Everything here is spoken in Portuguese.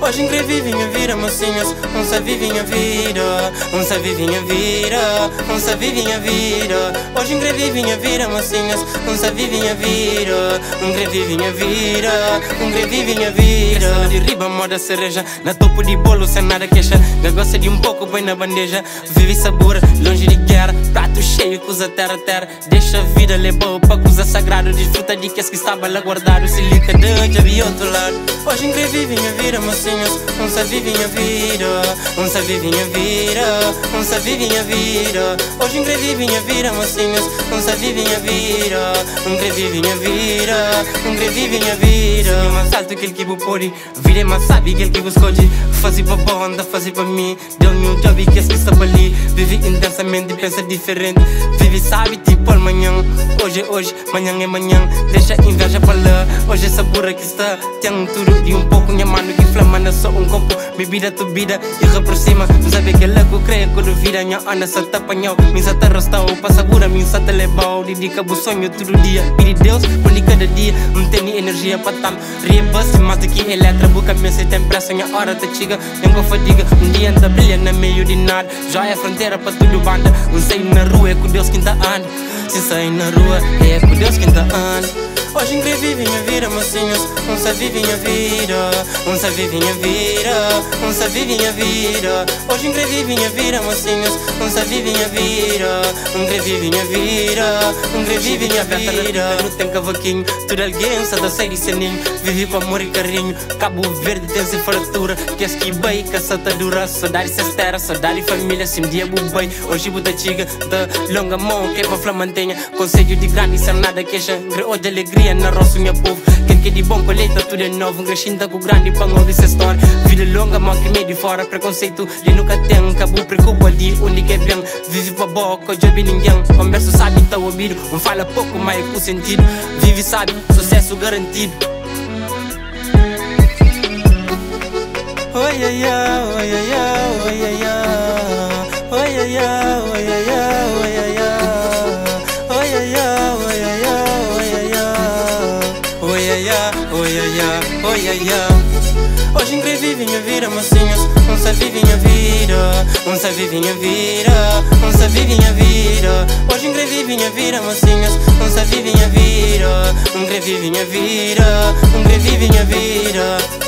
Hoje vive minha vida, mocinhas. Vive minha vida. Vive minha vida. Vive minha vida. Hoje vive minha vida, mocinhas. Vive minha vida. Vive minha vida. Vive minha vida. De riba, moda cereja. Na topo de bolo, sem nada queixa. Gosta de pouco, põe na bandeja. Vive sabor, longe de guerra. Prato cheio, coisa terra. Deixa a vida levar para coisa sagrado. Desfruta de que estava lá guardado. Se liga de já vi outro lado. Hoje vive minha vida, mocinhas. Vive minha vida. Vive minha vida. Vive minha vida. Hoje vive minha vida, mocinhas. Vive minha vida. Vive minha vida. Vive minha vida. Mais alto que ele que vou pôr. Vida é mais sábio que ele que vou escolher. Fazer pra banda, fazer pra mim. Deu-me um job que estava ali. Vive intensamente e pensa diferente. Vive sabe tipo amanhã. Hoje é hoje, amanhã é manhã. Deixa inveja pra lá. Hoje essa burra que está. Tem tudo e um pouco. Minha mano que flama, não só um copo. Bebida tu vida e repressima. Não sabe que ela que creia que duvida. Minha anda só tá apanhou. Minha só tá rostão. Passa burra, minha só tá levou. Dedica o sonho todo dia. Pede Deus, por cada dia. Não tem energia pra tam. Rebus, mais do que eletra. Boca minha se tem pressa. Minha hora tá chiga. Nenhuma fadiga. Um dia anda brilha no meio de nada. Já é fronteira pra tudo banda. Não sei na rua é com Deus quem tá anda. Se sai na rua é com Deus quem tá anda. Hoje vive minha vida, mocinhas. Vive minha vida. Vive minha vida. Vive minha vida. Hoje vive minha vida, mocinhas. Vive minha vida. Vive minha vida. Vive minha vida. Não tem cavaquinho, tudo alguém só dá sai de seninho. Vive com amor e carinho. Cabo Verde tem sem fratura. Que as que bem, que essa tá dura. Saudade cestera, saudade família. Se um dia bubei, hoje buta chiga. Da longa mão, que é pra flamantenha. Conselho de grande, sem nada queixa. Greou de alegria na roça, minha povo. Quem que de bom colheita, tudo é novo. Crescendo com grande pão, ouve essa história. Vida longa, mal que meio de fora. Preconceito, ele nunca tem. Cabo preocupa de onde que é bem. Vive pra boca, job ninguém. Conversa sabe, tá ouvido. Um fala pouco, mas com sentido. Vive sabe, sucesso garantido. Oi, ai, ai, oi, ai, ai, oi, ai, ai. Oi, ai, ai, oi, ai, ai, oi, ai, ai. Oi, ai, ai, oi, ai, ai, oi, ai, ai. Oi, ai, ai, oi, ai, ai, oi, ai, ai. Hoje vive minha vida, mocinhas. Vive minha vida. Vive minha vida. Vive minha vida. Hoje vive minha vida, mocinhas. Vive minha vida. Vive minha vida. Vive minha vida.